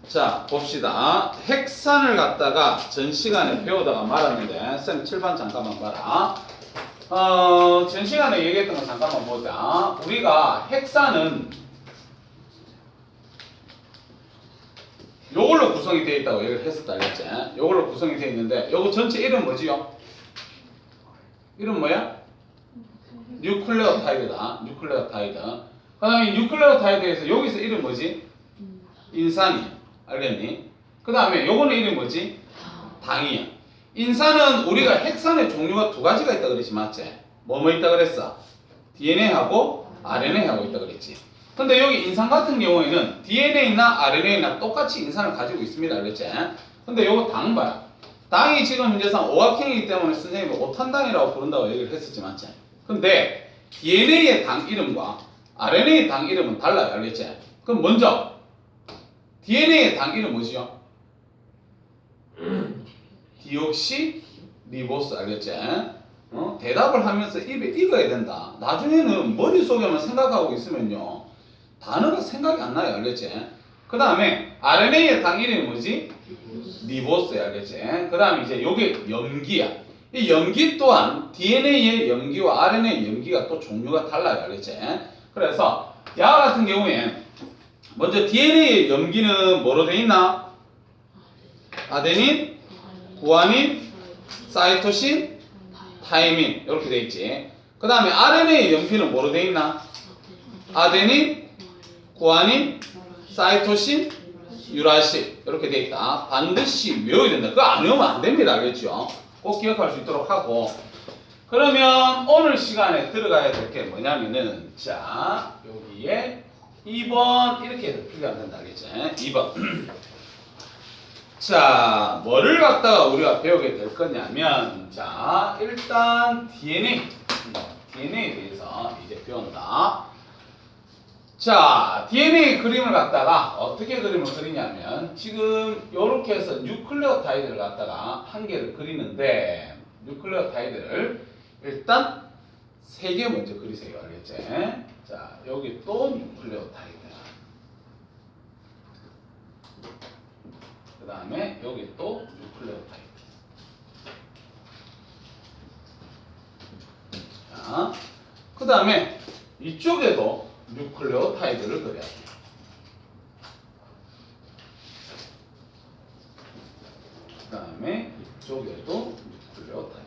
자, 봅시다. 핵산을 갖다가 전 시간에 배우다가 말았는데, 쌤 칠판 잠깐만 봐라. 전 시간에 얘기했던 거 잠깐만 보자. 우리가 핵산은 요걸로 구성이 되어 있다고 얘기를 했었다, 알겠지? 요걸로 구성이 되어 있는데, 요거 전체 이름 뭐지요? 이름 뭐야? 뉴클레오타이드다. 뉴클레오타이드. 그 다음에 뉴클레오타이드에서 여기서 이름 뭐지? 인산이. 알겠니? 그 다음에 요거는 이름이 뭐지? 당이야. 인산은 우리가 핵산의 종류가 두 가지가 있다 그랬지, 맞지? 뭐뭐 있다 그랬어? DNA하고 RNA하고 있다 그랬지. 근데 여기 인산 같은 경우에는 DNA나 RNA나 똑같이 인산을 가지고 있습니다, 알겠지? 근데 요거 당 봐요. 당이 지금 현재상 오각형이기 때문에 선생님이 오탄당이라고 부른다고 얘기를 했었지, 맞지? 근데 DNA의 당 이름과 RNA의 당 이름은 달라요, 알겠지? 그럼 먼저 DNA의 당 이름 뭐지요? 디옥시리보스, 알겠지? 대답을 하면서 입에 익어야 된다. 나중에는 머릿속에만 생각하고 있으면요 단어가 생각이 안 나요, 알겠지? 그 다음에 RNA의 당 이름이 뭐지? 리보스야, 알겠지? 그 다음에 이제 요게 염기야. 이 염기 또한 DNA의 염기와 RNA의 염기가 또 종류가 달라요, 알겠지? 그래서 야 같은 경우에 먼저 DNA의 염기는 뭐로 돼 있나? 아데닌, 구아닌, 사이토신, 타이민 이렇게 돼 있지. 그 다음에 RNA의 염기는 뭐로 돼 있나? 아데닌, 구아닌, 사이토신, 유라실 이렇게 돼 있다. 반드시 외워야 된다. 그거 안 외우면 안 됩니다, 알겠죠? 꼭 기억할 수 있도록 하고. 그러면 오늘 시간에 들어가야 될 게 뭐냐면은, 자 여기에 2번 이렇게 해서 풀면 된다, 알겠지? 2번. 자, 뭐를 갖다가 우리가 배우게 될 거냐면, 자, 일단 DNA에 대해서 이제 배운다. 자, DNA 그림을 갖다가 어떻게 그림을 그리냐면, 지금 요렇게 해서 뉴클레오타이드를 갖다가 한 개를 그리는데, 뉴클레오타이드를 일단 3개 먼저 그리세요, 알겠지? 자, 여기 또 뉴클레오타이드. 그 다음에 여기 또 뉴클레오타이드. 자, 그 다음에 이쪽에도 뉴클레오타이드를 그려야 돼요. 그 다음에 이쪽에도 뉴클레오타이드.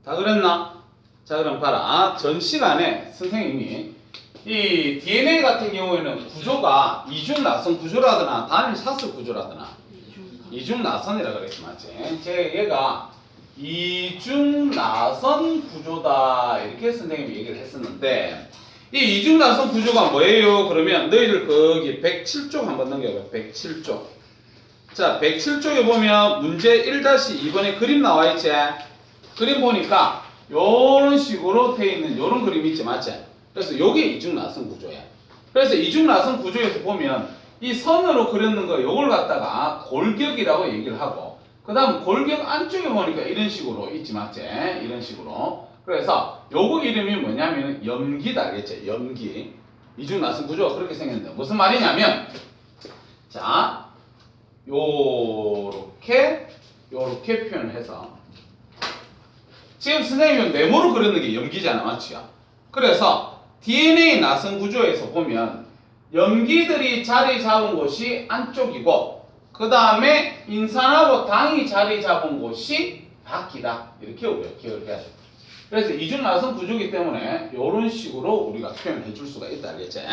다 그랬나? 자, 그럼 봐라. 전 시간에 선생님이 이 DNA 같은 경우에는 구조가 이중 나선 구조라거나 단일 사슬 구조라거나 이중 나선이라 그랬지, 맞지? 얘가 이중 나선 구조다 이렇게 선생님이 얘기를 했었는데, 이 이중 나선 구조가 뭐예요? 그러면 너희들 거기 107쪽 한번 넘겨봐. 107쪽. 자, 107쪽에 보면 문제 1-2번에 그림 나와 있지? 그림 보니까 요런 식으로 돼 있는 요런 그림 있지, 맞지? 그래서 요게 이중 나선 구조야. 그래서 이중 나선 구조에서 보면 이 선으로 그렸는 거 요걸 갖다가 골격이라고 얘기를 하고, 그 다음 골격 안쪽에 보니까 이런 식으로 있지, 맞지? 이런 식으로. 그래서 요거 이름이 뭐냐면 염기다, 알겠지? 염기. 이중 나선 구조가 그렇게 생겼는데 무슨 말이냐면 자 요렇게 표현을 해서 지금 선생님이 네모로 그리는 게 염기잖아, 맞지요? 그래서 DNA 나선 구조에서 보면 염기들이 자리 잡은 곳이 안쪽이고 그 다음에 인산하고 당이 자리 잡은 곳이 밖이다. 이렇게 우리가 기억을 해야 돼요. 그래서 이중 나선 구조이기 때문에 이런 식으로 우리가 표현해 줄 수가 있다. 알겠지?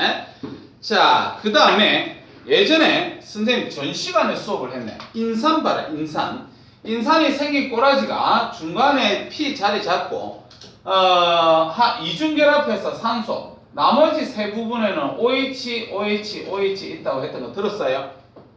자, 그 다음에 예전에 선생님 전 시간에 수업을 했네. 인산 봐라, 인산. 인산이 생긴 꼬라지가 중간에 P 자리 잡고 이중결합해서 산소 나머지 세 부분에는 OH 있다고 했던 거 들었어요?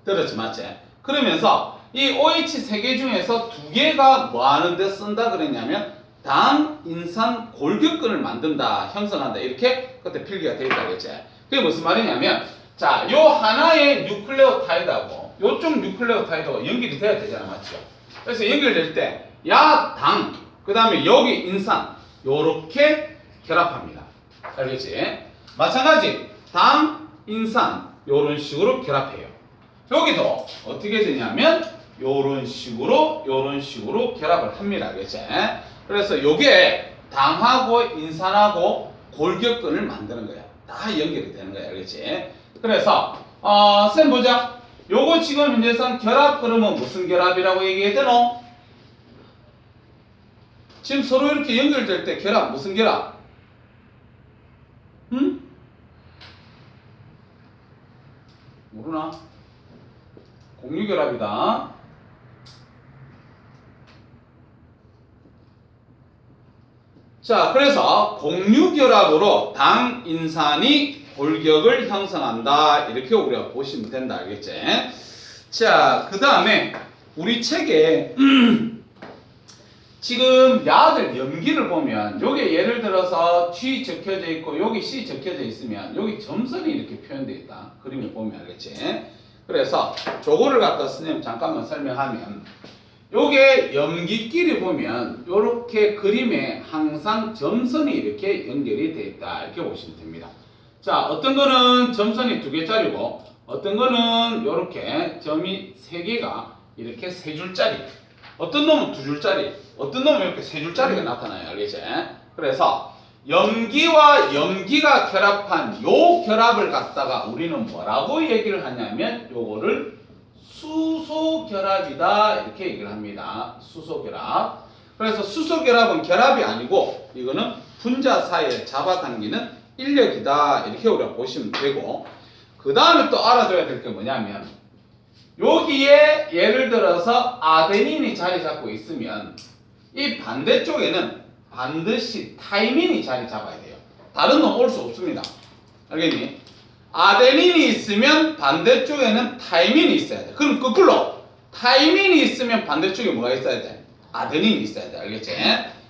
들었지, 맞지? 그러면서 이 OH 세 개 중에서 두 개가 뭐 하는데 쓴다 그랬냐면 당, 인산, 골격근을 만든다, 형성한다 이렇게 그때 필기가 되어 있다 그랬지? 그게 무슨 말이냐면 자, 요 하나의 뉴클레오타이드하고 요쪽 뉴클레오타이드가 연결이 돼야 되잖아, 맞죠? 그래서 연결될 때 야, 당, 그 다음에 여기 인산 요렇게 결합합니다. 알겠지? 마찬가지 당, 인산 요런 식으로 결합해요. 여기도 어떻게 되냐면 요런 식으로 결합을 합니다. 알겠지? 그래서 요게 당하고 인산하고 골격근을 만드는 거야. 다 연결이 되는 거야. 알겠지? 그래서 쌤 보자. 요거 지금 현재선 결합 그러면 무슨 결합이라고 얘기했더노? 지금 서로 이렇게 연결될 때 결합 무슨 결합? 응? 모르나? 공유결합이다. 자, 그래서 공유결합으로 당, 인산이 골격을 형성한다. 이렇게 우리가 보시면 된다. 알겠지? 자, 그 다음에 우리 책에 지금 야들 염기를 보면 요게 예를 들어서 G 적혀져 있고 여기 C 적혀져 있으면 여기 점선이 이렇게 표현되어 있다. 그림을 보면 알겠지? 그래서 저거를 갖다 선생님 잠깐만 설명하면 요게 염기끼리 보면 요렇게 그림에 항상 점선이 이렇게 연결이 되어 있다. 이렇게 보시면 됩니다. 자, 어떤 거는 점선이 2개짜리고 어떤 거는 요렇게 점이 3개가 이렇게 3줄짜리, 어떤 놈은 2줄짜리, 어떤 놈은 이렇게 3줄짜리가 나타나요. 알겠지? 그래서 염기와 염기가 결합한 요 결합을 갖다가 우리는 뭐라고 얘기를 하냐면 요거를 수소결합이다 이렇게 얘기를 합니다. 수소결합. 그래서 수소결합은 결합이 아니고 이거는 분자 사이에 잡아당기는 인력이다 이렇게 우리가 보시면 되고, 그 다음에 또 알아둬야 될 게 뭐냐면 여기에 예를 들어서 아데닌이 자리 잡고 있으면 이 반대쪽에는 반드시 타이민이 자리 잡아야 돼요. 다른 놈 올 수 없습니다. 알겠니? 아데닌이 있으면 반대쪽에는 타이민이 있어야 돼. 그럼 거꾸로 타이민이 있으면 반대쪽에 뭐가 있어야 돼? 아데닌이 있어야 돼. 알겠지?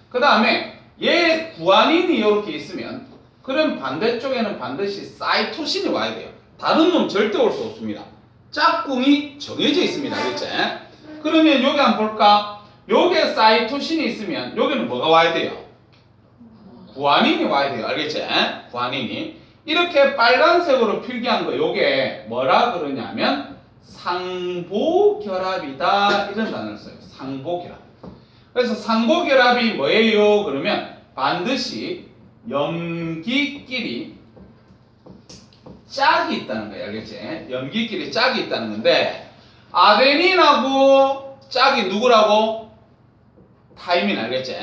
그 다음에 얘 구아닌이 이렇게 있으면 그럼 반대쪽에는 반드시 사이토신이 와야 돼요. 다른 놈 절대 올 수 없습니다. 짝꿍이 정해져 있습니다. 알겠지? 그러면 여기 한번 볼까? 여기에 사이토신이 있으면 여기는 뭐가 와야 돼요? 구아닌이 와야 돼요. 알겠지? 구아닌이. 이렇게 빨간색으로 필기한 거 요게 뭐라 그러냐면 상보결합이다 이런 단어를 써요. 상보결합. 그래서 상보결합이 뭐예요? 그러면 반드시 염기끼리 짝이 있다는 거예요. 알겠지? 염기끼리 짝이 있다는 건데 아데닌하고 짝이 누구라고? 타이민. 알겠지?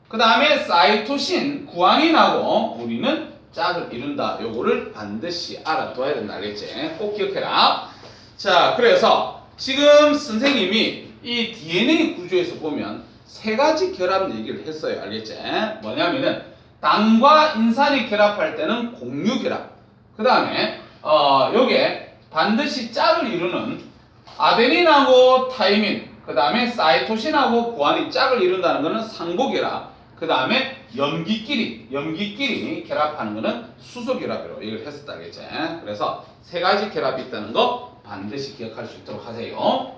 그 다음에 사이토신, 구아닌하고 우리는 짝을 이룬다. 요거를 반드시 알아둬야 된다. 알겠지? 꼭 기억해라. 자, 그래서 지금 선생님이 이 DNA 구조에서 보면 3가지 결합 얘기를 했어요. 알겠지? 뭐냐면은 당과 인산이 결합할 때는 공유결합. 그 다음에 요게 반드시 짝을 이루는 아데닌하고 타이민, 그 다음에 사이토신하고 구아닌 짝을 이룬다는 것은 상보결합. 그 다음에 염기끼리 결합하는 것은 수소결합으로 얘기를 했었다. 알겠지? 그래서 3가지 결합이 있다는 거 반드시 기억할 수 있도록 하세요.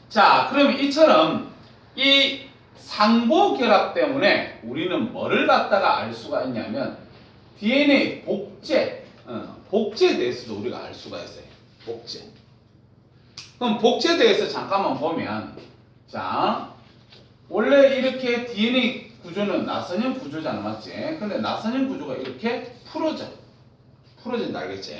자, 그러면 이처럼 이 상보결합 때문에 우리는 뭐를 갖다가 알 수가 있냐면 DNA 복제, 복제에 대해서도 우리가 알 수가 있어요. 복제. 그럼 복제에 대해서 잠깐만 보면, 자, 원래 이렇게 DNA 구조는 나선형 구조잖아, 맞지? 근데 나선형 구조가 이렇게 풀어진다, 알겠지?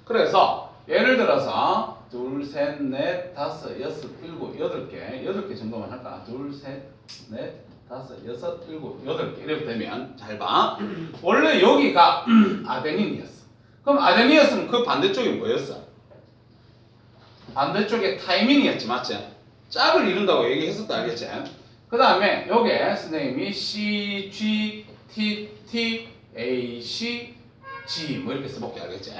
그래서 예를 들어서 둘, 셋, 넷, 다섯, 여섯, 일곱, 여덟 개 정도만 할까? 둘, 셋, 넷, 다섯, 여섯, 일곱, 여덟 개 이렇게 되면 잘 봐. 원래 여기가 아데닌이었어. 그럼 아데닌이었으면 그 반대쪽이 뭐였어? 반대쪽에 타이민이었지, 맞지? 짝을 이룬다고 얘기했었다, 알겠지? 그 다음에 요게 선생님이 C, G, T, T, A, C, G 뭐 이렇게 써볼게, 알겠지?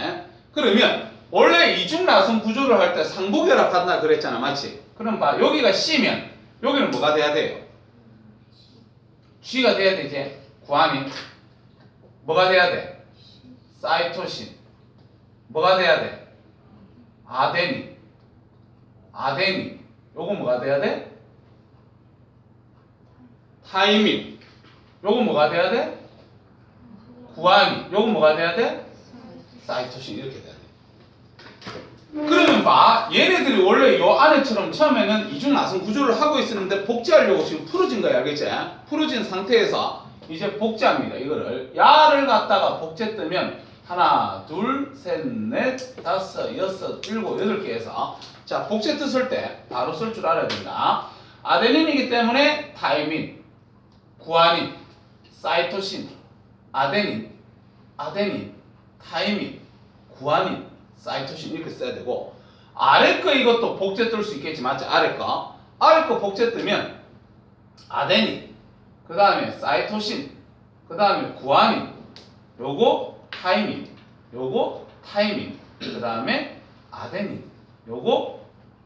그러면 원래 이중나선 구조를 할 때 상부결합한다 그랬잖아, 맞지? 그럼 봐, 여기가 C면 여기는 뭐가 돼야 돼요? G가 돼야 되지? 구하니 뭐가 돼야 돼? 사이토신. 뭐가 돼야 돼? 아데닌. 요거 뭐가 돼야 돼? 타이민. 요거 뭐가 돼야 돼? 구아민. 요거 뭐가 돼야 돼? 사이토신. 이렇게 돼야 돼. 그러면 봐, 얘네들이 원래 요 안에처럼 처음에는 이중나선 구조를 하고 있었는데 복제하려고 지금 풀어진 거야, 알겠지? 풀어진 상태에서 이제 복제합니다. 이거를 야를 갖다가 복제 뜨면 하나, 둘, 셋, 넷, 다섯, 여섯, 일곱, 여덟 개 해서 자, 복제 뜻을 때 바로 쓸 줄 알아야 된다. 아데닌이기 때문에 타이민, 구아닌, 사이토신, 아데닌, 타이민, 구아닌, 사이토신 이렇게 써야 되고, 아래 거 이것도 복제 뜰 수 있겠지, 맞지? 아래 거 복제 뜨면 아데닌, 그 다음에 사이토신, 그 다음에 구아닌, 요거 타이민, 그 다음에 아데닌, 요거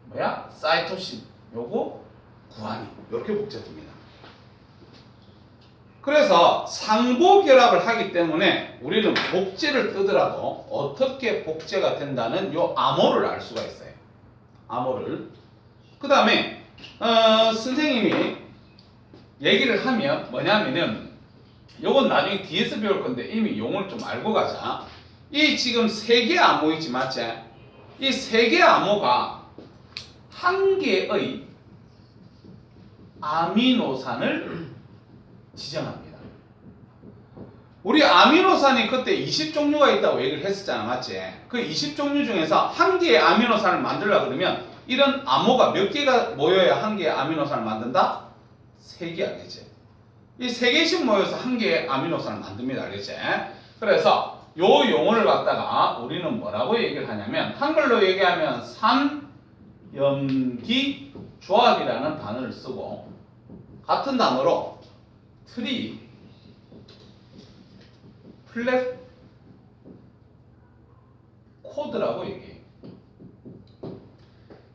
뭐야? 사이토신, 요거 구아닌, 이렇게 복제됩니다. 그래서 상보결합을 하기 때문에 우리는 복제를 뜨더라도 어떻게 복제가 된다는 요 암호를 알 수가 있어요. 암호를. 그 다음에 선생님이 얘기를 하면 뭐냐면은 요건 나중에 뒤에서 배울 건데 이미 용어를 좀 알고 가자. 이 지금 세 개의 암호 있지, 맞지? 이 세 개의 암호가 한 개의 아미노산을 지정합니다. 우리 아미노산이 그때 20종류가 있다고 얘기를 했었잖아, 맞지? 그 20종류 중에서 한 개의 아미노산을 만들려고 그러면 이런 암호가 몇 개가 모여야 한 개의 아미노산을 만든다? 3개, 알겠지? 이 3개씩 모여서 한 개의 아미노산을 만듭니다, 알겠지? 그래서 요 용어를 갖다가 우리는 뭐라고 얘기를 하냐면 한글로 얘기하면 삼염기 조합이라는 단어를 쓰고 같은 단어로 트리 플랫 코드라고 얘기해요.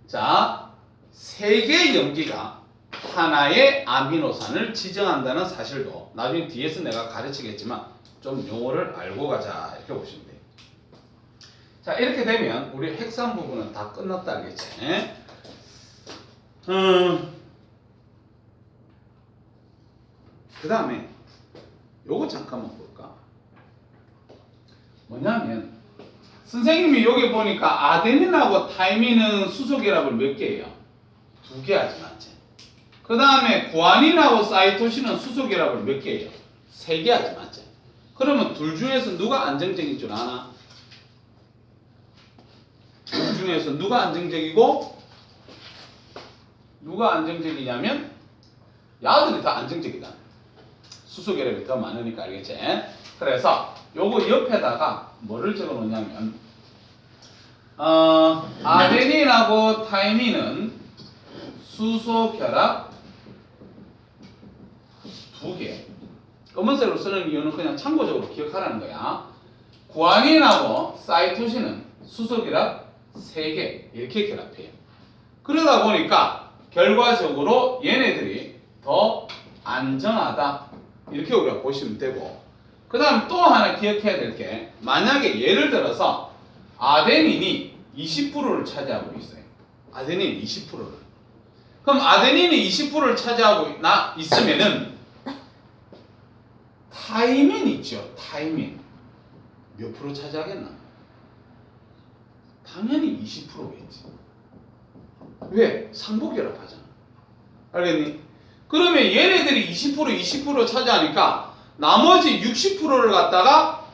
자, 3개의 염기가 하나의 아미노산을 지정한다는 사실도 나중에 뒤에서 내가 가르치겠지만 좀 용어를 알고 가자, 이렇게 보시면 돼요. 자, 이렇게 되면 우리 핵산 부분은 다 끝났다, 알겠지? 그 다음에 요거 잠깐만 볼까? 뭐냐면 선생님이 여기 보니까 아데닌하고 타이민은 수소결합을 몇 개예요? 2개 하지, 맞지? 그 다음에 구아닌하고 사이토신은 수소결합을 몇 개예요? 3개 하지, 맞지? 그러면 둘 중에서 누가 안정적인 줄 아나? 둘 중에서 누가 안정적이고 누가 안정적이냐면 야들이 다 안정적이다. 수소결합이 더 많으니까, 알겠지? 그래서 요거 옆에다가 뭐를 적어 놓냐면 아데닌하고 타이민은 수소결합 2개. 검은색으로 쓰는 이유는 그냥 참고적으로 기억하라는 거야. 구아닌하고 사이토신은 수소결합 3개 이렇게 결합해요. 그러다 보니까 결과적으로 얘네들이 더 안정하다, 이렇게 우리가 보시면 되고, 그 다음 또 하나 기억해야 될 게, 만약에 예를 들어서 아데닌이 20%를 차지하고 있어요. 아데닌 20%를. 그럼 아데닌이 20%를 차지하고 있으면은 타이민 있죠. 타이민 몇 프로 차지하겠나? 당연히 20%겠지. 왜? 상부결합하잖아. 알겠니? 그러면 얘네들이 20% 차지하니까 나머지 60%를 갖다가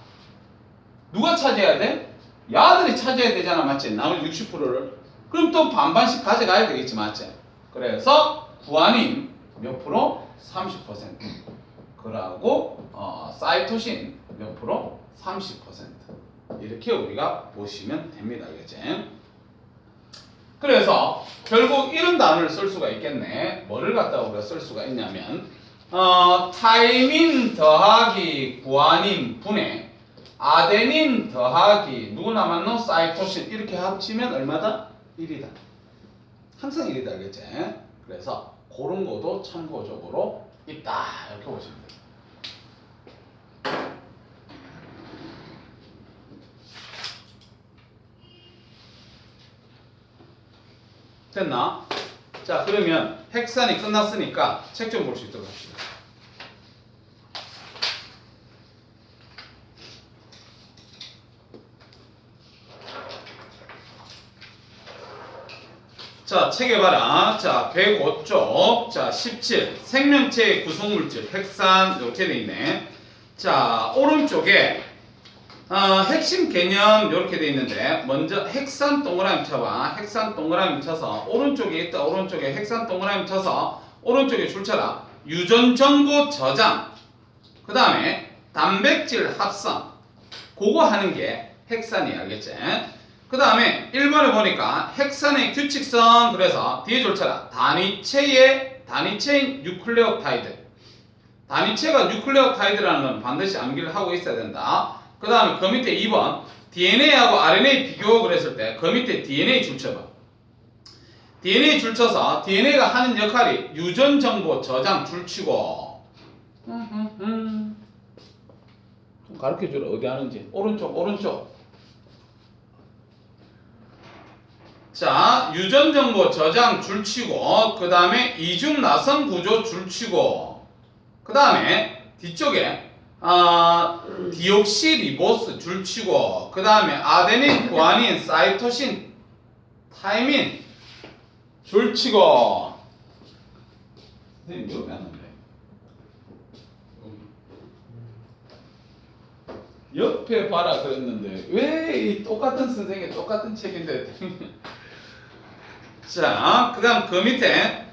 누가 차지해야 돼? 야들이 차지해야 되잖아. 맞지? 나머지 60%를. 그럼 또 반반씩 가져가야 되겠지. 맞지? 그래서 구안인 몇 프로? 30%. 그러고 사이토신 몇 프로? 30%. 이렇게 우리가 보시면 됩니다. 알겠지? 그래서 결국 이런 단어를 쓸 수가 있겠네. 뭐를 갖다가 우리가 쓸 수가 있냐면 타이민 더하기 구안인 분의 아데닌 더하기 누구 남았노? 사이토신 이렇게 합치면 얼마다? 1이다. 항상 1이다. 알겠지? 그래서 그런 것도 참고적으로 있다. 이렇게 보시면 돼요. 됐나? 자, 그러면 핵산이 끝났으니까 책 좀 볼 수 있도록 합시다. 자, 책에 봐라. 자, 105쪽. 자, 17. 생명체의 구성물질, 핵산, 이렇게 돼 있네. 자, 오른쪽에 핵심 개념 이렇게 돼 있는데 먼저 핵산 동그라미 쳐봐. 핵산 동그라미 쳐서 오른쪽에 있다. 오른쪽에 핵산 동그라미 쳐서 오른쪽에 줄 쳐라. 유전 정보 저장. 그 다음에 단백질 합성. 그거 하는 게 핵산이 알겠지? 그 다음에 1번에 보니까 핵산의 규칙성. 그래서 뒤에 줄 쳐라. 단위체인 뉴클레오타이드. 단위체가 뉴클레오타이드라는 건 반드시 암기를 하고 있어야 된다. 그 다음에 그 밑에 2번 DNA하고 RNA 비교를 했을 때 그 밑에 DNA 줄쳐봐. DNA 줄쳐서 DNA가 하는 역할이 유전정보 저장 줄치고 좀 가르쳐주라. 어디 하는지. 오른쪽. 자, 유전정보 저장 줄치고 그 다음에 이중 나선 구조 줄치고 그 다음에 뒤쪽에 디옥시리보스 줄치고 그 다음에 아데닌, 구아닌, 사이토신, 타이민 줄치고. 선생님 이거 왜 안 한대? 옆에 봐라 그랬는데 왜 이 똑같은 선생님 똑같은 책인데. 자, 그 다음 그 밑에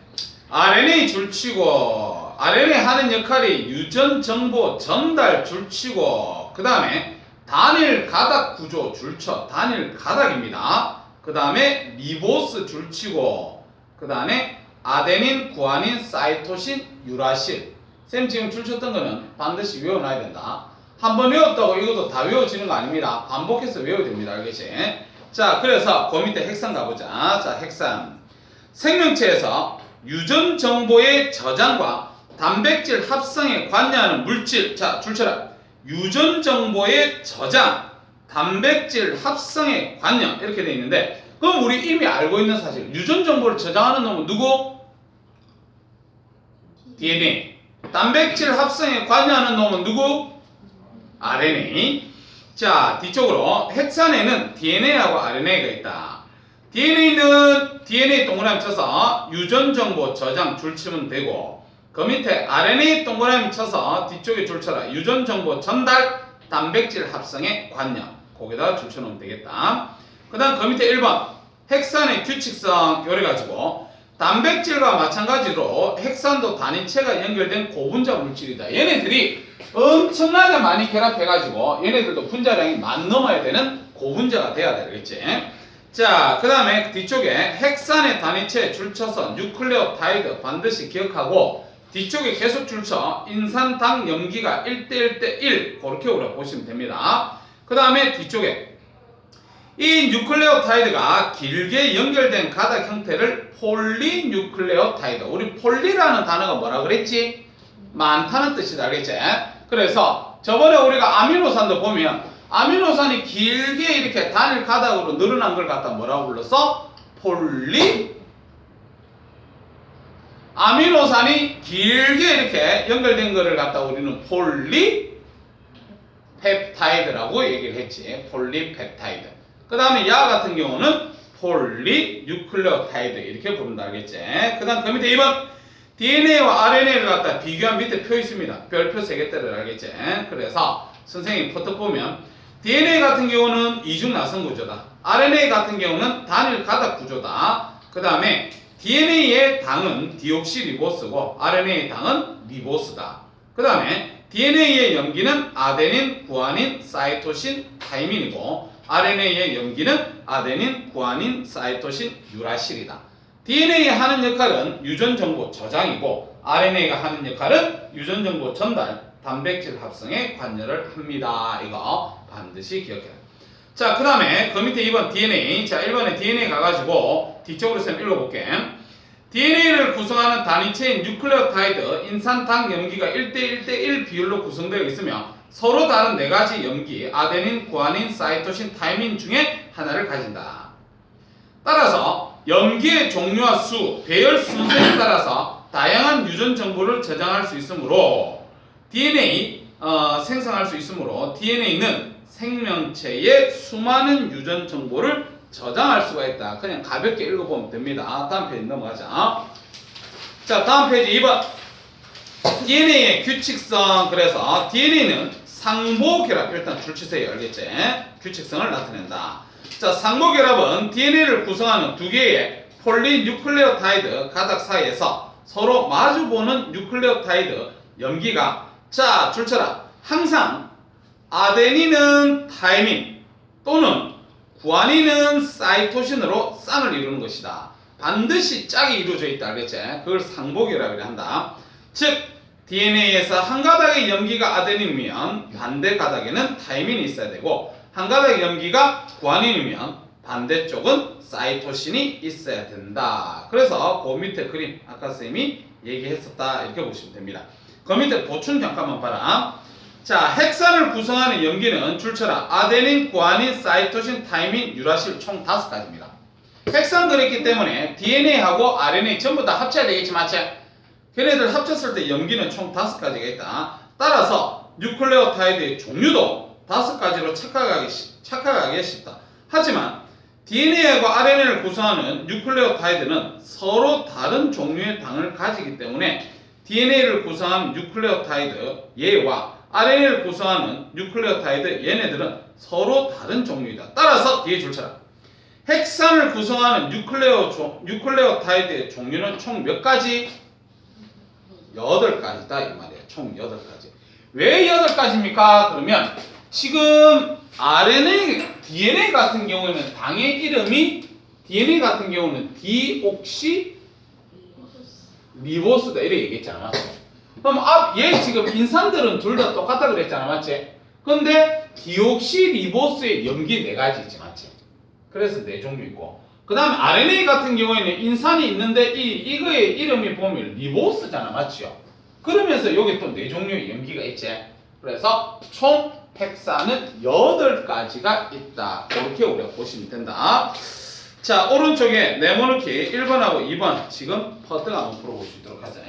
RNA 줄치고 RNA 하는 역할이 유전 정보 전달 줄치고 그 다음에 단일 가닥 구조 줄쳐. 단일 가닥입니다. 그 다음에 리보스 줄치고 그 다음에 아데닌, 구아닌, 사이토신, 유라실. 쌤 지금 줄쳤던 거는 반드시 외워놔야 된다. 한번 외웠다고 이것도 다 외워지는 거 아닙니다. 반복해서 외워야 됩니다. 알겠지? 자, 그래서 그 밑에 핵산 가보자. 자, 핵산. 생명체에서 유전 정보의 저장과 단백질 합성에 관여하는 물질. 자, 줄쳐라. 유전 정보의 저장, 단백질 합성에 관여. 이렇게 돼 있는데, 그럼 우리 이미 알고 있는 사실. 유전 정보를 저장하는 놈은 누구? DNA. 단백질 합성에 관여하는 놈은 누구? RNA. 자, 뒤쪽으로 핵산에는 DNA하고 RNA가 있다. DNA는 DNA 동그라미 쳐서 유전 정보 저장 줄치면 되고 그 밑에 RNA 동그라미 쳐서 뒤쪽에 줄 쳐라. 유전 정보 전달, 단백질 합성에 관여. 거기다가 줄 쳐놓으면 되겠다. 그 다음 그 밑에 1번 핵산의 규칙성. 요래 가지고 단백질과 마찬가지로 핵산도 단위체가 연결된 고분자 물질이다. 얘네들이 엄청나게 많이 결합해가지고 얘네들도 분자량이 만 넘어야 되는 고분자가 돼야 되겠지. 자, 그 다음에 뒤쪽에 핵산의 단위체 줄쳐서 뉴클레오타이드 반드시 기억하고 뒤쪽에 계속 줄쳐 인산당 염기가 1대1대1 그렇게 우리가 보시면 됩니다. 그 다음에 뒤쪽에 이 뉴클레오타이드가 길게 연결된 가닥 형태를 폴리뉴클레오타이드. 우리 폴리라는 단어가 뭐라 그랬지? 많다는 뜻이다. 알겠지? 그래서 저번에 우리가 아미노산도 보면 아미노산이 길게 이렇게 단일 가닥으로 늘어난 걸 갖다 뭐라고 불렀어? 아미노산이 길게 이렇게 연결된 거를 갖다 우리는 폴리펩타이드라고 얘기를 했지. 폴리펩타이드. 그 그 다음에 야 같은 경우는 폴리뉴클레오타이드 이렇게 부른다 알겠지? 그 다음 그 밑에 2번 DNA와 RNA를 갖다 비교한 밑에 표 있습니다. 별표 3개대를 알겠지? 그래서 선생님이 포트 보면 DNA 같은 경우는 이중 나선 구조다. RNA 같은 경우는 단일 가닥 구조다. 그 다음에 DNA의 당은 디옥시리보스고 RNA의 당은 리보스다. 그 다음에 DNA의 염기는 아데닌, 구아닌, 사이토신, 타이민이고 RNA의 염기는 아데닌, 구아닌, 사이토신, 유라실이다. DNA가 하는 역할은 유전정보 저장이고 RNA가 하는 역할은 유전정보 전달, 단백질 합성에 관여를 합니다. 이거 반드시 기억해라. 자, 그 다음에 그 밑에 2번 DNA. 자, 1번에 DNA 가가지고 뒤쪽으로 쌤 읽어볼게. DNA를 구성하는 단위체인 뉴클레오타이드, 인산당 염기가 1대1대1 비율로 구성되어 있으며 서로 다른 4가지 염기, 아데닌, 구아닌, 사이토신, 타이민 중에 하나를 가진다. 따라서 염기의 종류와 수, 배열 순서에 따라서 다양한 유전 정보를 저장할 수 있으므로 DNA 생성할 수 있으므로 DNA는 생명체의 수많은 유전 정보를 저장할 수가 있다. 그냥 가볍게 읽어보면 됩니다. 다음 페이지 넘어가자. 자, 다음 페이지 2번. DNA의 규칙성. 그래서 DNA는 상보결합. 일단 줄치세요. 알겠지? 규칙성을 나타낸다. 자, 상보결합은 DNA를 구성하는 2개의 폴리뉴클레오타이드 가닥 사이에서 서로 마주보는 뉴클레오타이드 염기가 자, 줄쳐라. 항상 아데닌은 타이민 또는 구아닌은 사이토신으로 쌍을 이루는 것이다. 반드시 짝이 이루어져 있다. 알겠지? 그걸 상보결합이라 한다. 즉 DNA에서 한 가닥의 염기가 아데닌이면 반대 가닥에는 타이민이 있어야 되고 한 가닥의 염기가 구아닌이면 반대쪽은 사이토신이 있어야 된다. 그래서 그 밑에 그림 아까 쌤이 얘기했었다. 이렇게 보시면 됩니다. 그 밑에 보충 잠깐만 봐라. 자, 핵산을 구성하는 염기는 줄쳐라. 아데닌, 구아닌, 사이토신, 타이민, 유라실 총 5가지입니다. 핵산 그랬기 때문에 DNA하고 RNA 전부 다 합쳐야 되겠지, 맞지? 걔네들 합쳤을 때 염기는 총 5가지가 있다. 따라서 뉴클레오타이드의 종류도 5가지로 착각하기 쉽다. 하지만 DNA하고 RNA를 구성하는 뉴클레오타이드는 서로 다른 종류의 당을 가지기 때문에 DNA를 구성하는 뉴클레오타이드 얘와 RNA를 구성하는 뉴클레오타이드 얘네들은 서로 다른 종류이다. 따라서 뒤에 줄쳐라. 핵산을 구성하는 뉴클레오타이드의 종류는 총 몇 가지? 8가지다 이 말이에요. 총 8가지. 왜 8가지입니까? 그러면 지금 DNA 같은 경우에는 당의 이름이 DNA 같은 경우는 디옥시 리보스다 이렇게 얘기했잖아, 맞지? 그럼 얘 지금 인산들은 둘 다 똑같다 그랬잖아, 맞지? 근데 디옥시리보스의 염기 4가지 있지, 맞지? 그래서 4종류 있고 그 다음에 RNA 같은 경우에는 인산이 있는데 이거의 이름이 보면 리보스잖아, 맞죠? 그러면서 여기 또 4종류의 염기가 있지. 그래서 총 핵산은 8가지가 있다. 그렇게 우리가 보시면 된다. 자, 오른쪽에 네모넣기 1번하고 2번 지금 퍼즐 한번 풀어볼 수 있도록 하자.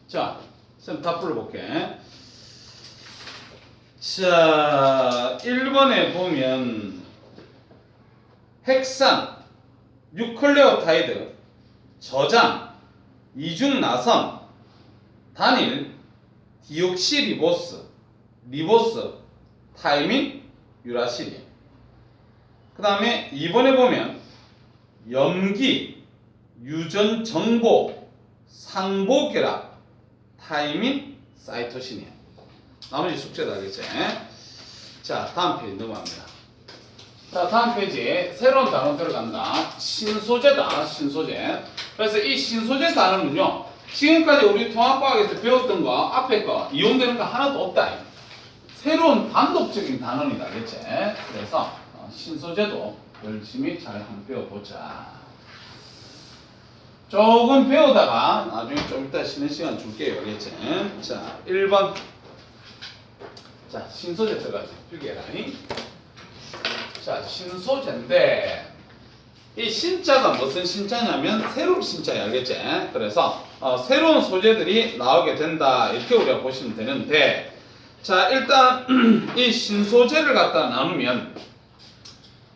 자, 쌤 다 풀어볼게. 자, 1번에 보면 핵산, 뉴클레오타이드, 저장, 이중나선, 단일, 디옥시리보스, 리보스, 타이민, 유라시리. 그 다음에 2번에 보면 염기, 유전정보, 상보결합, 타이민, 사이토신이야. 나머지 숙제도 알겠지? 자, 다음 페이지 넘어갑니다. 자, 다음 페이지에 새로운 단어 들어간다. 신소재다, 신소재. 그래서 이 신소재 단어는요, 지금까지 우리 통합과학에서 배웠던 거, 앞에 거, 이용되는 거 하나도 없다. 새로운 단독적인 단어이다, 알겠지? 그래서 신소재도 열심히 잘 한번 배워보자. 조금 배우다가 나중에 좀 이따 쉬는 시간 줄게요, 알겠지? 자, 1번. 자, 신소재 들어가자. 필기해라. 자, 신소재인데 이 신자가 무슨 신자냐면 새로운 신자야, 알겠지? 그래서 새로운 소재들이 나오게 된다, 이렇게 우리가 보시면 되는데, 자, 일단 이 신소재를 갖다 나누면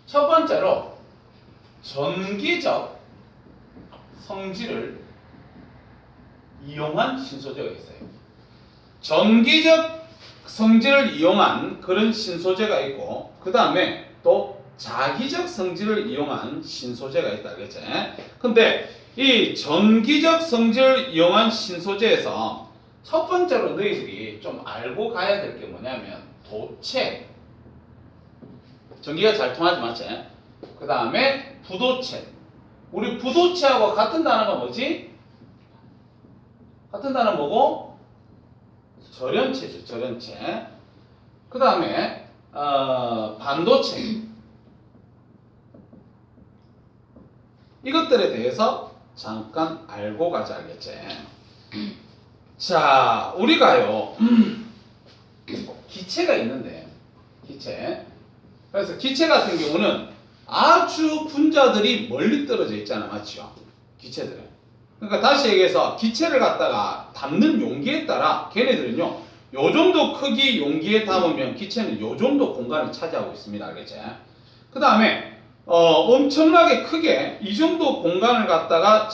첫 번째로 전기적 성질을 이용한 신소재가 있어요. 전기적 성질을 이용한 그런 신소재가 있고, 그 다음에 또 자기적 성질을 이용한 신소재가 있다, 알겠지? 근데 이 전기적 성질을 이용한 신소재에서 첫 번째로 너희들이 좀 알고 가야 될 게 뭐냐면 도체, 전기가 잘 통하지 맞지? 그 다음에 부도체. 우리 부도체하고 같은 단어가 뭐지? 같은 단어 뭐고? 절연체죠, 절연체. 그 다음에 반도체. 이것들에 대해서 잠깐 알고 가자, 알겠지? 자, 우리가요 기체가 있는데, 기체. 그래서 기체 같은 경우는 아주 분자들이 멀리 떨어져 있잖아, 맞죠? 기체들은. 그러니까 다시 얘기해서 기체를 갖다가 담는 용기에 따라 걔네들은요, 요 정도 크기 용기에 담으면 기체는 요 정도 공간을 차지하고 있습니다, 알겠지? 그 다음에 엄청나게 크게 이 정도 공간을 갖다가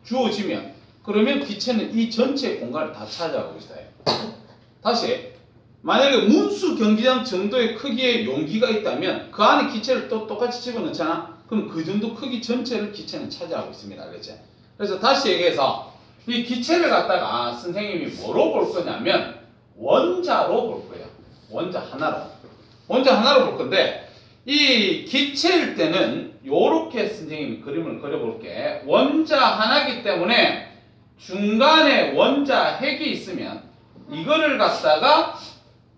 주어지면 그러면 기체는 이 전체 공간을 다 차지하고 있어요. 다시 만약에 문수 경기장 정도의 크기의 용기가 있다면 그 안에 기체를 또 똑같이 집어넣잖아. 그럼 그 정도 크기 전체를 기체는 차지하고 있습니다, 알겠지? 그래서 다시 얘기해서 이 기체를 갖다가 선생님이 뭐로 볼 거냐면 원자로 볼 거예요. 원자 하나로 볼 건데, 이 기체일 때는 요렇게 선생님이 그림을 그려볼게. 원자 하나이기 때문에 중간에 원자 핵이 있으면 이거를 갖다가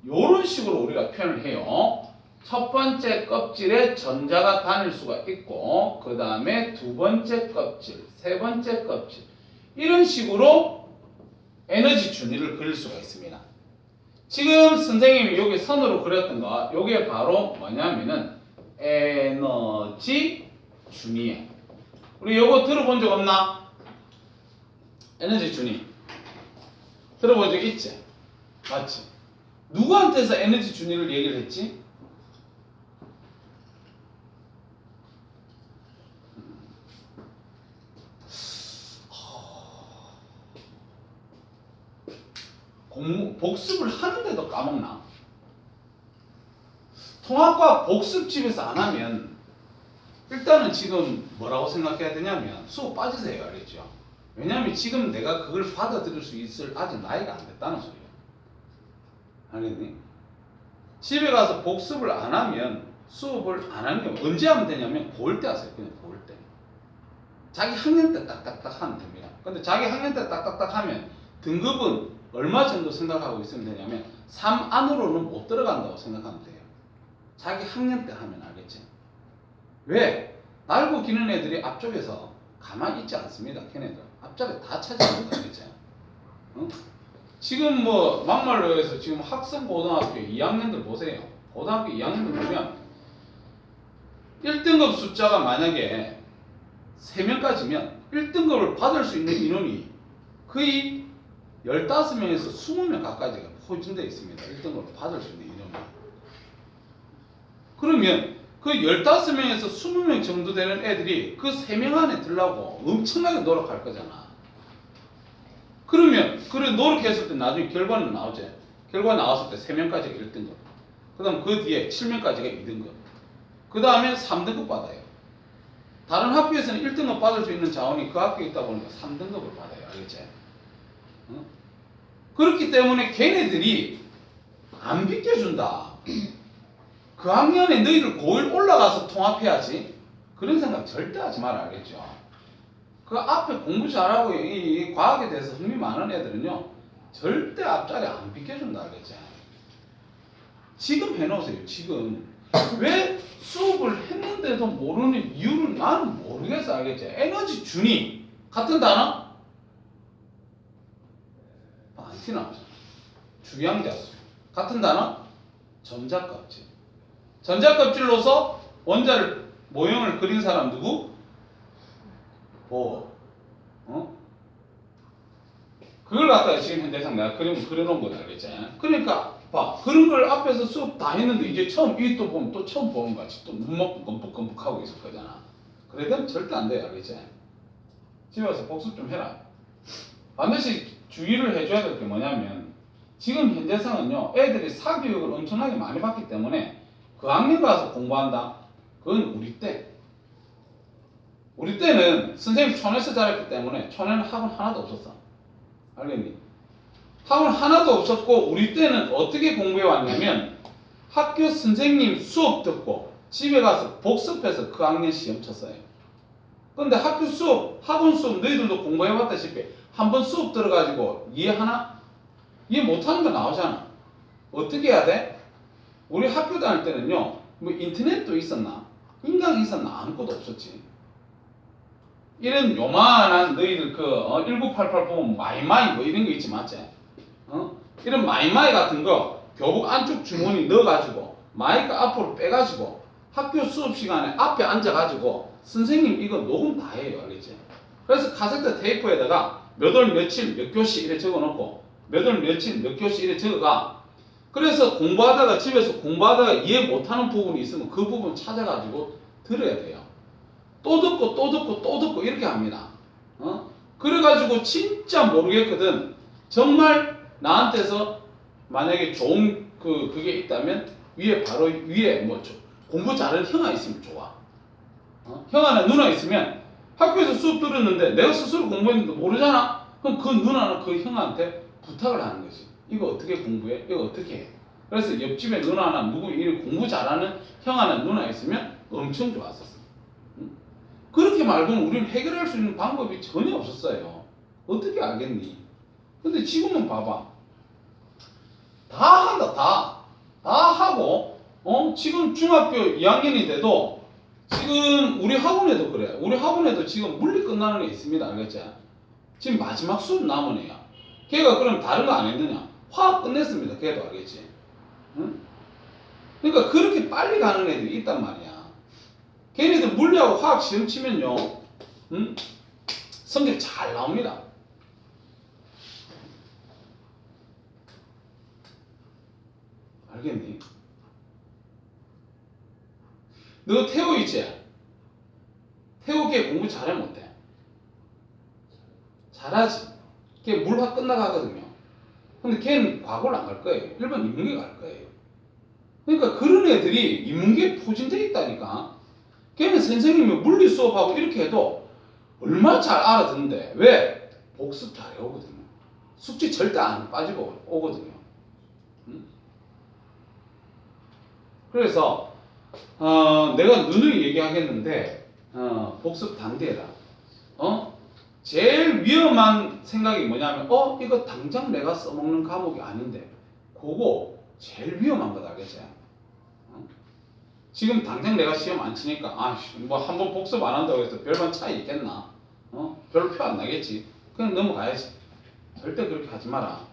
요런 식으로 우리가 표현을 해요. 첫 번째 껍질에 전자가 다닐 수가 있고, 그 다음에 두 번째 껍질, 세 번째 껍질, 이런 식으로 에너지 준위를 그릴 수가 있습니다. 지금 선생님이 여기 선으로 그렸던 거, 요게 바로 뭐냐면은 에너지 준위에. 우리 요거 들어본 적 없나? 에너지 준위 들어본 적 있지? 맞지? 누구한테서 에너지 준위를 얘기를 했지? 복습을 하는데도 까먹나? 통합과 복습집에서 안 하면 일단은 지금 뭐라고 생각해야 되냐면 수업 빠지세요, 알겠죠? 왜냐면 지금 내가 그걸 받아들일 수 있을 아직 나이가 안 됐다는 소리야. 알겠니? 집에 가서 복습을 안 하면, 수업을 안 하는 게 언제 하면 되냐면 고1 때 하세요. 그냥 고1 때. 자기 학년 때 딱딱딱 하면 됩니다. 근데 자기 학년 때 딱딱딱 하면 등급은 얼마 정도 생각하고 있으면 되냐면 3 안으로는 못 들어간다고 생각하면 돼요. 자기 학년 때 하면, 알겠지? 왜? 날고 기는 애들이 앞쪽에서 가만히 있지 않습니다. 걔네들 앞자리 다 차지합니다, 알겠지? 응? 지금 뭐 막말로 해서 지금 학생 고등학교 2학년들 보세요. 고등학교 2학년들 보면 1등급 숫자가 만약에 3명까지면 1등급을 받을 수 있는 인원이 거의 15명에서 20명 가까이가 포진되어 있습니다. 1등으로 받을 수 있는 인원이. 그러면 그 15명에서 20명 정도 되는 애들이 그 3명 안에 들라고 엄청나게 노력할 거잖아. 그러면 그래 노력했을 때 나중에 결과는 나오지. 결과 나왔을 때 3명까지가 1등급. 그 다음 그 뒤에 7명까지가 2등급. 그 다음에 3등급 받아요. 다른 학교에서는 1등급 받을 수 있는 자원이 그 학교에 있다 보니까 3등급을 받아요. 알겠지? 어? 그렇기 때문에 걔네들이 안 비켜준다. 그 학년에 너희들 고1 올라가서 통합해야지. 그런 생각 절대 하지 마라. 알겠죠? 그 앞에 공부 잘하고 이 과학에 대해서 흥미 많은 애들은요. 절대 앞자리 안 비켜준다. 알겠지? 지금 해놓으세요. 지금. 왜 수업을 했는데도 모르는 이유를 나는 모르겠어. 알겠지? 에너지 준이 같은 단어? 안 나오잖아. 주양자수 같은 단어? 전자껍질. 전자껍질로서 원자를 모형을 그린 사람 누구? 보어. 그걸 갖다가 지금 현대상 내가 그려놓은 거다. 알겠지? 그러니까 봐. 그런 걸 앞에서 수업 다 했는데 이제 처음 이 또 보면 또 처음 보는 거 같이 또 눈 먹고 껌뻑껌뻑 하고 있을 거잖아. 그래 되면 절대 안 돼. 알겠지? 집에 와서 복습 좀 해라. 반드시 주의를 해줘야 될 게 뭐냐면 지금 현재상은요 애들이 사교육을 엄청나게 많이 받기 때문에 그 학년 가서 공부한다. 그건 우리 때는 선생님 촌에서 자랐기 때문에 촌에는 학원 하나도 없었어. 알겠니? 학원 하나도 없었고 우리 때는 어떻게 공부해 왔냐면 학교 선생님 수업 듣고 집에 가서 복습해서 그 학년 시험 쳤어요. 근데 학교 수업, 학원 수업 너희들도 공부해 봤다시피 한번 수업 들어가지고 이해하나? 이해 못하는 거 나오잖아. 어떻게 해야 돼? 우리 학교 다닐 때는요 뭐 인터넷도 있었나? 인강이 있었나? 아무것도 없었지. 이런 요만한 너희들 1988 보면 마이마이 뭐 이런 거 있지 맞지? 이런 마이마이 같은 거 교복 안쪽 주머니 넣어가지고 마이크 앞으로 빼가지고 학교 수업 시간에 앞에 앉아가지고 선생님 이거 녹음 다 해요. 알겠지? 그래서 카세트 테이프에다가 몇 월 며칠 몇 교시 이래 적어놓고 몇 월 며칠 몇 교시 이래 적어가. 그래서 공부하다가 집에서 공부하다가 이해 못하는 부분이 있으면 그 부분 찾아가지고 들어야 돼요. 또 듣고 또 듣고 또 듣고 이렇게 합니다. 그래가지고 진짜 모르겠거든. 정말 나한테서 만약에 좋은 그게 있다면 위에 바로 위에 뭐 공부 잘하는 형아 있으면 좋아. 형아나 누나 있으면 학교에서 수업 들었는데 내가 스스로 공부했는데 모르잖아. 그럼 그 누나나 그 형한테 부탁을 하는 거지. 이거 어떻게 공부해? 이거 어떻게 해? 그래서 옆집에 누나나 누구 이 공부 잘하는 형아나 누나 있으면 엄청 좋았었어. 그렇게 말고는 우리는 해결할 수 있는 방법이 전혀 없었어요. 어떻게 알겠니? 근데 지금은 봐봐. 다 한다, 다 하고, 지금 중학교 2학년이 돼도 지금 우리 학원에도 그래. 우리 학원에도 지금 물리 끝나는 애 있습니다. 알겠지? 지금 마지막 수업 남은 애야. 걔가 그럼 다른 거 안 했느냐? 화학 끝냈습니다. 걔도 알겠지? 응? 그러니까 그렇게 빨리 가는 애들이 있단 말이야. 걔네들 물리하고 화학 시험 치면요, 성적 잘 나옵니다. 알겠니? 너 태호 있지? 태호 걔 공부 잘해 못해? 잘하지. 걔 물화 끝나가거든요. 근데 걔는 과거를 안 갈 거예요. 일반 인문계 갈 거예요. 그러니까 그런 애들이 인문계에 포진되어 있다니까. 걔는 선생님이 물리 수업하고 이렇게 해도 얼마나 잘 알아듣는데 왜? 복습 잘해 오거든요. 숙제 절대 안 빠지고 오거든요. 그래서 내가 누누이 얘기하겠는데 복습 단대라. 제일 위험한 생각이 뭐냐면 이거 당장 내가 써먹는 과목이 아닌데 그거 제일 위험한 거다. 알겠지? 지금 당장 내가 시험 안 치니까 뭐 한번 복습 안 한다고 해서 별반 차이 있겠나? 별로 표 안 나겠지. 그냥 넘어가야지. 절대 그렇게 하지 마라.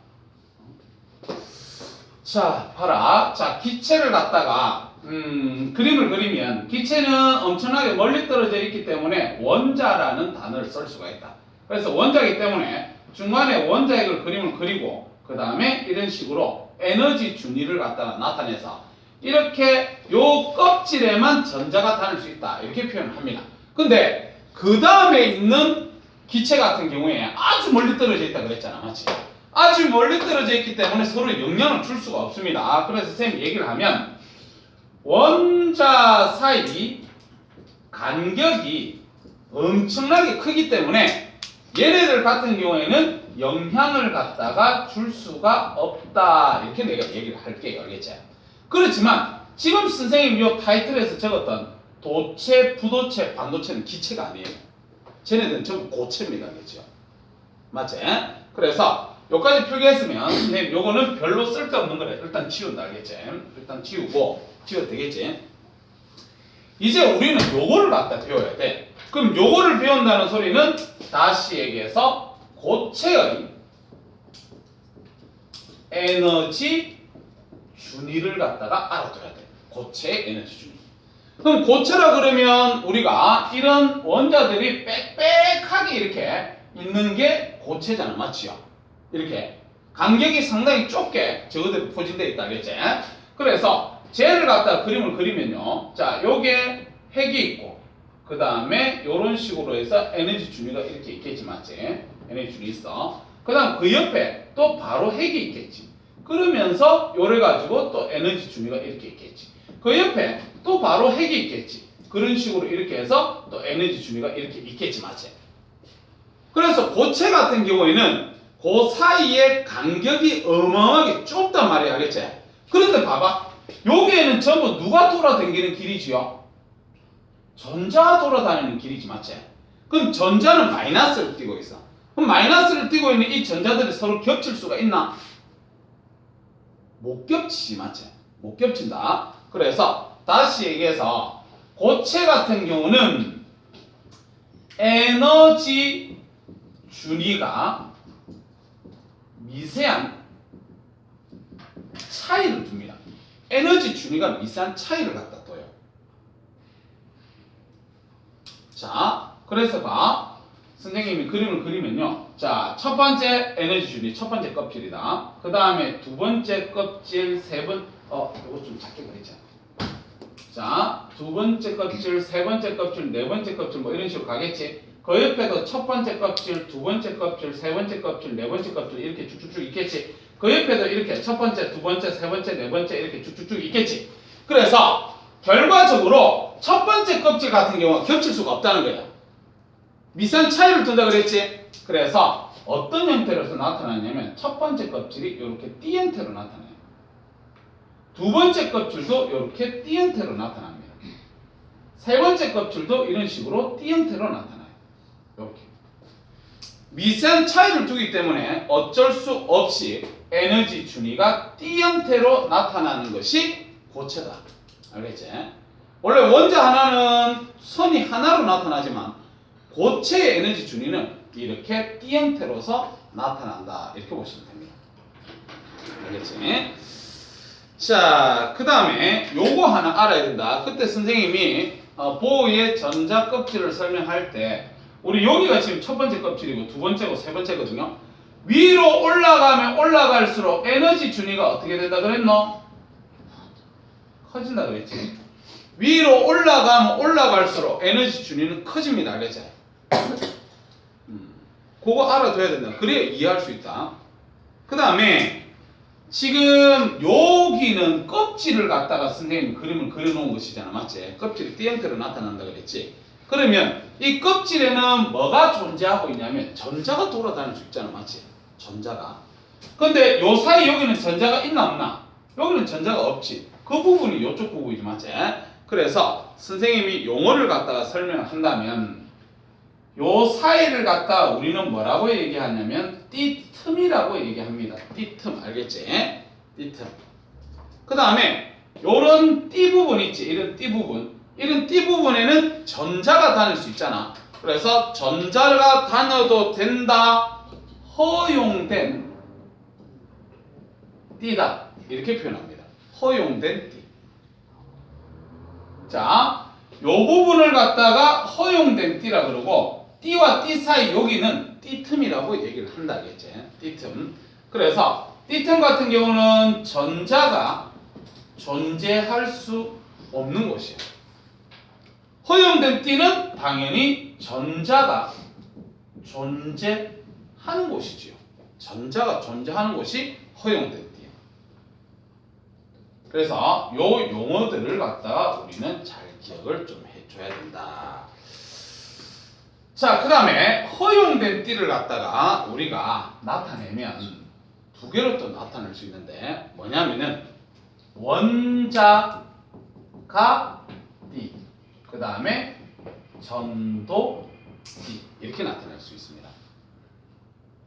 자, 봐라. 자, 기체를 갖다가 그림을 그리면 기체는 엄청나게 멀리 떨어져 있기 때문에 원자라는 단어를 쓸 수가 있다. 그래서 원자이기 때문에 중간에 원자핵을 그림을 그리고 그 다음에 이런 식으로 에너지 준위를 갖다가 나타내서 이렇게 요 껍질에만 전자가 다닐 수 있다 이렇게 표현을 합니다. 근데 그 다음에 있는 기체 같은 경우에 아주 멀리 떨어져 있다 그랬잖아, 맞지? 아주 멀리 떨어져 있기 때문에 서로 영향을 줄 수가 없습니다. 그래서 선생님이 얘기를 하면 원자 사이 간격이 엄청나게 크기 때문에 얘네들 같은 경우에는 영향을 갖다가 줄 수가 없다 이렇게 내가 얘기를 할게요. 알겠죠? 그렇지만 지금 선생님이 요 타이틀에서 적었던 도체, 부도체, 반도체는 기체가 아니에요. 쟤네들은 전부 고체입니다. 알겠죠? 맞지? 그래서 요까지 표기했으면 선생님 요거는 별로 쓸데없는 거래. 일단 지운다. 알겠지? 일단 지우고 지워도 되겠지? 이제 우리는 요거를 갖다 배워야 돼. 그럼 요거를 배운다는 소리는 다시 얘기해서 고체의 에너지 준위를 갖다가 알아둬야 돼. 고체의 에너지 준위. 그럼 고체라 그러면 우리가 이런 원자들이 빽빽하게 이렇게 있는 게 고체잖아. 맞지요? 이렇게 간격이 상당히 좁게 저거들이 포진되어 있다. 알겠지? 그래서 쟤를 갖다가 그림을 그리면요. 자, 요게 핵이 있고 그 다음에 요런 식으로 해서 에너지 준위가 이렇게 있겠지. 맞지? 에너지 준위 있어. 그 다음 그 옆에 또 바로 핵이 있겠지. 그러면서 요래 가지고 또 에너지 준위가 이렇게 있겠지. 그 옆에 또 바로 핵이 있겠지. 그런 식으로 이렇게 해서 또 에너지 준위가 이렇게 있겠지. 맞지? 그래서 고체 같은 경우에는 그 사이에 간격이 어마어마하게 좁단 말이야. 알겠지? 그런데 봐봐. 여기에는 전부 누가 돌아다니는 길이지요? 전자가 돌아다니는 길이지. 맞지? 그럼 전자는 마이너스를 띄고 있어. 그럼 마이너스를 띄고 있는 이 전자들이 서로 겹칠 수가 있나? 못 겹치지. 맞지? 못 겹친다. 그래서 다시 얘기해서 고체 같은 경우는 에너지 준위가 미세한 차이를 둡니다. 에너지 준위가 미세한 차이를 갖다 둬요. 자, 그래서 봐. 선생님이 그림을 그리면요. 자, 첫 번째 에너지 준위, 첫 번째 껍질이다. 그 다음에 두 번째 껍질, 이거 좀 작게 그리자. 자, 두 번째 껍질, 세 번째 껍질, 네 번째 껍질, 뭐 이런 식으로 가겠지. 그 옆에도 첫 번째 껍질, 두 번째 껍질, 세 번째 껍질, 네 번째 껍질 이렇게 쭉쭉쭉 있겠지. 그 옆에도 이렇게 첫 번째, 두 번째, 세 번째, 네 번째 이렇게 쭉쭉쭉 있겠지. 그래서 결과적으로 첫 번째 껍질 같은 경우는 겹칠 수가 없다는 거야. 미세한 차이를 둔다 그랬지. 그래서 어떤 형태로서 나타나냐면 첫 번째 껍질이 이렇게 띠 형태로 나타나요. 두 번째 껍질도 이렇게 띠 형태로 나타납니다. 세 번째 껍질도 이런 식으로 띠 형태로 나타나요. 이렇게 미세한 차이를 두기 때문에 어쩔 수 없이 에너지 준위가 띠 형태로 나타나는 것이 고체다. 알겠지? 원래 원자 하나는 선이 하나로 나타나지만 고체의 에너지 준위는 이렇게 띠 형태로서 나타난다. 이렇게 보시면 됩니다. 알겠지? 자, 그 다음에 요거 하나 알아야 된다. 그때 선생님이 보호의 전자 껍질을 설명할 때 우리 여기가 지금 첫 번째 껍질이고 두 번째고 세 번째거든요. 위로 올라가면 올라갈수록 에너지 준위가 어떻게 된다 그랬노? 커진다 그랬지. 위로 올라가면 올라갈수록 에너지 준위는 커집니다. 알겠지? 그거 알아둬야 된다. 그래야 이해할 수 있다. 그 다음에 지금 여기는 껍질을 갖다가 선생님이 그림을 그려놓은 것이잖아. 맞지? 껍질이 띠 형태로 나타난다 그랬지. 그러면 이 껍질에는 뭐가 존재하고 있냐면 전자가 돌아다닐 수 있잖아. 맞지? 전자가. 근데 요 사이 여기는 전자가 있나 없나? 여기는 전자가 없지. 그 부분이 이쪽 부분이지. 맞지? 그래서 선생님이 용어를 갖다가 설명을 한다면 요 사이를 갖다 우리는 뭐라고 얘기하냐면 띠틈이라고 얘기합니다. 띠틈. 알겠지? 띠틈. 그 다음에 요런 띠 부분 있지. 이런 띠 부분. 이런 띠 부분에는 전자가 다닐 수 있잖아. 그래서 전자가 다녀도 된다. 허용된 띠다. 이렇게 표현합니다. 허용된 띠. 자, 요 부분을 갖다가 허용된 띠라 그러고 띠와 띠 사이 여기는 띠틈이라고 얘기를 한다 겠지. 띠틈. 그래서 띠틈 같은 경우는 전자가 존재할 수 없는 곳이에요. 허용된 띠는 당연히 전자가 존재하는 곳이지요. 전자가 존재하는 곳이 허용된 띠예요. 그래서 요 용어들을 갖다가 우리는 잘 기억을 좀 해줘야 된다. 자, 그 다음에 허용된 띠를 갖다가 우리가 나타내면 두 개로 또 나타낼 수 있는데 뭐냐면은 원자가 띠, 그 다음에 전도 띠 이렇게 나타낼 수 있습니다.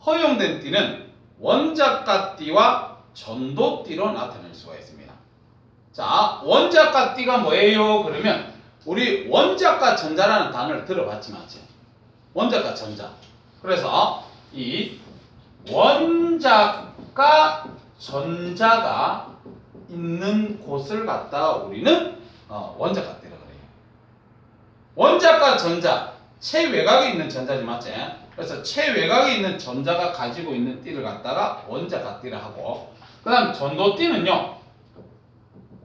허용된 띠는 원자가 띠와 전도 띠로 나타낼 수가 있습니다. 자, 원자가 띠가 뭐예요? 그러면 우리 원자가 전자라는 단어를 들어봤지 맞지? 원자가 전자. 그래서 이 원자가 전자가 있는 곳을 갖다가 우리는 원자가 띠라 그래요. 원자가 전자, 최외곽에 있는 전자지 맞지? 그래서 최외곽에 있는 전자가 가지고 있는 띠를 갖다가 원자가 띠라 하고, 그 다음 전도띠는요,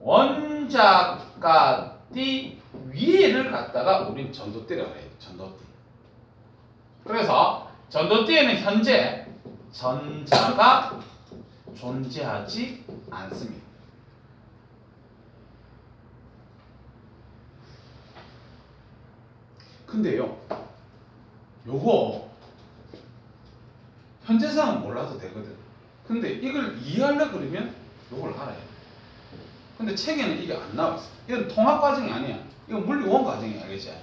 원자가 띠 위에를 갖다가 우린 전도띠라 그래요. 전도띠. 그래서 전도띠에는 현재 전자가 존재하지 않습니다. 근데요, 요거 현재상은 몰라도 되거든. 근데 이걸 이해하려고 그러면 요걸 알아야 돼. 근데 책에는 이게 안 나와 있어. 이건 통합 과정이 아니야. 이건 물리원 과정이야, 알겠지?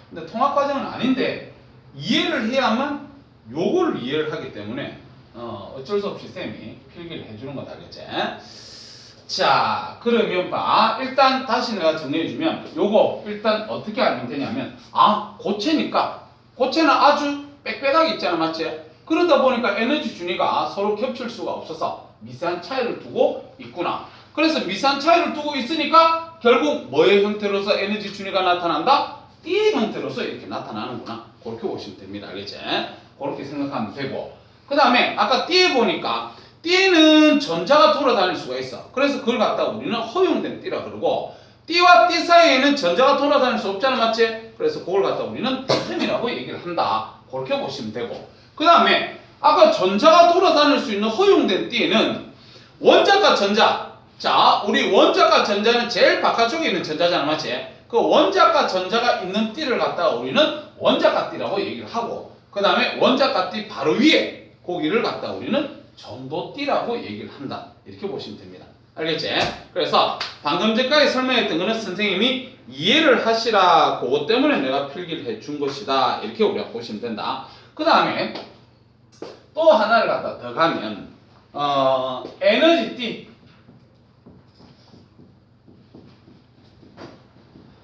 근데 통합 과정은 아닌데 이해를 해야만 요거를 이해를 하기 때문에 어쩔 수 없이 쌤이 필기를 해주는 거다, 알겠지? 자, 그러면 봐. 일단 다시 내가 정리해주면 요거 일단 어떻게 알면 되냐면, 고체니까 고체는 아주 빽빽하게 있잖아, 맞지? 그러다 보니까 에너지 준위가 서로 겹칠 수가 없어서 미세한 차이를 두고 있구나. 그래서 미세한 차이를 두고 있으니까 결국 뭐의 형태로서 에너지 준위가 나타난다? 띠의 형태로서 이렇게 나타나는구나. 그렇게 보시면 됩니다, 알겠지? 그렇게 생각하면 되고, 그 다음에 아까 띠에 보니까 띠에는 전자가 돌아다닐 수가 있어. 그래서 그걸 갖다가 우리는 허용된 띠라 그러고, 띠와 띠 사이에는 전자가 돌아다닐 수 없잖아, 맞지? 그래서 그걸 갖다가 우리는 띠틈이라고 얘기를 한다. 그렇게 보시면 되고, 그 다음에 아까 전자가 돌아다닐 수 있는 허용된 띠에는 원자과 전자, 자, 우리 원자과 전자는 제일 바깥쪽에 있는 전자잖아, 맞지? 그 원자과 전자가 있는 띠를 갖다가 우리는 원자과 띠라고 얘기를 하고, 그 다음에 원자과 띠 바로 위에 거기를 갖다가 우리는 전도띠라고 얘기를 한다. 이렇게 보시면 됩니다. 알겠지? 그래서 방금 전까지 설명했던 거는 선생님이 이해를 하시라, 그것 때문에 내가 필기를 해준 것이다. 이렇게 우리가 보시면 된다. 그 다음에 또 하나를 갖다 더 가면 에너지띠,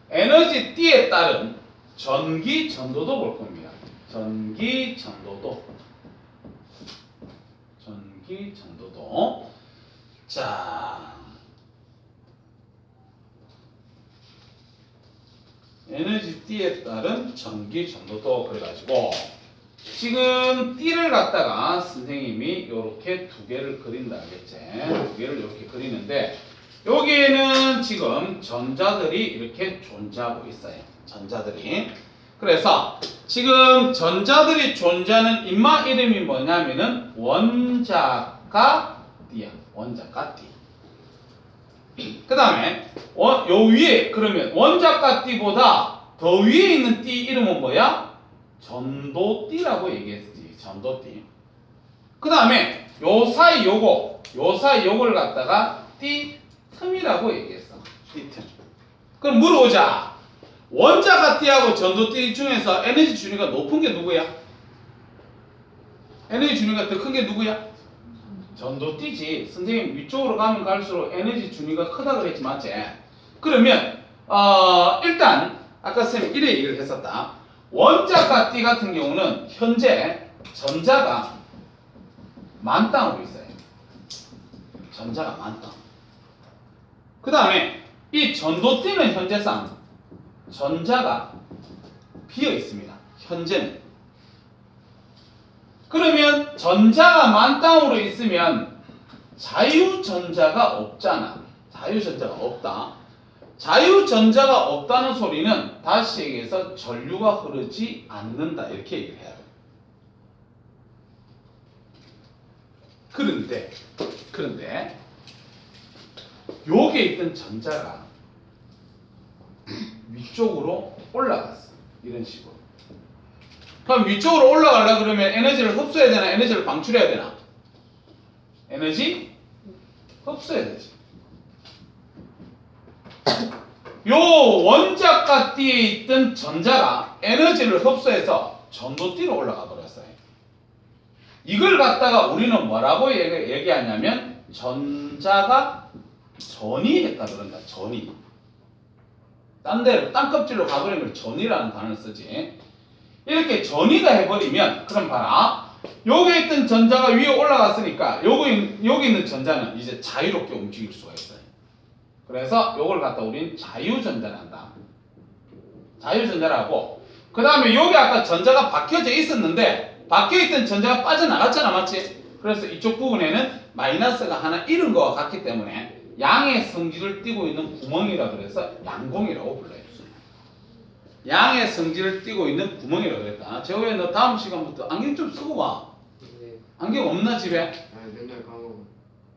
에너지띠에 따른 전기 전도도 볼 겁니다. 전기 전도도. 자, 에너지띠에 따른 전기 전도도 그래가지고 지금 띠를 갖다가 선생님이 이렇게 두 개를 그린다, 알겠지? 두 개를 이렇게 그리는데 여기에는 지금 전자들이 이렇게 존재하고 있어요. 전자들이. 그래서 지금 전자들이 존재하는 인마 이름이 뭐냐면은 원자가 띠야. 원자가 띠. 그 다음에 요 위에, 그러면 원자가 띠보다 더 위에 있는 띠 이름은 뭐야? 전도띠라고 얘기했지. 전도띠. 그 다음에 요 사이 요걸 갖다가 띠 틈이라고 얘기했어. 띠틈. 그럼 물어보자. 원자가 띠하고 전도띠 중에서 에너지 준위가 높은 게 누구야? 에너지 준위가 더 큰 게 누구야? 전도띠지. 선생님 위쪽으로 가면 갈수록 에너지 준위가 크다 그랬지, 맞지? 그러면 일단 아까 쌤이 이래 얘기를 했었다. 원자가 띠 같은 경우는 현재 전자가 만땅으로 있어요. 전자가 만땅. 그 다음에 이 전도띠는 현재상 전자가 비어 있습니다. 현재는. 그러면 전자가 만땅으로 있으면 자유전자가 없잖아. 자유전자가 없다. 자유전자가 없다는 소리는 다시 얘기해서 전류가 흐르지 않는다. 이렇게 얘기를 해야 돼. 그런데 여기에 있던 전자가 위쪽으로 올라갔어. 이런 식으로. 그럼 위쪽으로 올라가려고 그러면 에너지를 흡수해야 되나? 에너지를 방출해야 되나? 에너지? 흡수해야 되지. 요 원자가 띠에 있던 전자가 에너지를 흡수해서 전도띠로 올라가 버렸어요. 이걸 갖다가 우리는 뭐라고 얘기하냐면 전자가 전이했다 그런다. 전이. 딴 데로 땅 껍질로 가버리면 전이라는 단어를 쓰지. 이렇게 전이가 해버리면 그럼 봐라. 여기 있던 전자가 위에 올라갔으니까 여기 있는 전자는 이제 자유롭게 움직일 수가 있어요. 그래서 요걸 갖다 우린 자유전자를 한다. 자유전자라고. 그 다음에 여기 아까 전자가 박혀져 있었는데 박혀있던 전자가 빠져나갔잖아. 맞지? 그래서 이쪽 부분에는 마이너스가 하나 잃은 거와 같기 때문에 양의 성질을 띠고 있는 구멍이라 그래서 양공이라고 불러요. 양의 성질을 띠고 있는 구멍이라고 그랬다. 재호야 너 다음 시간부터 안경 좀 쓰고 와. 네. 안경 없나 집에? 아, 맨날 까먹어.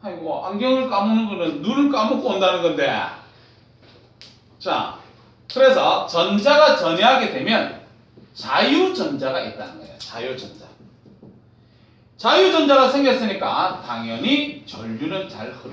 아이고 안경을 까먹는 거는 눈을 까먹고 온다는 건데. 자, 그래서 전자가 전해하게 되면 자유전자가 있다는 거예요. 자유전자. 자유전자가 생겼으니까 당연히 전류는 잘 흐르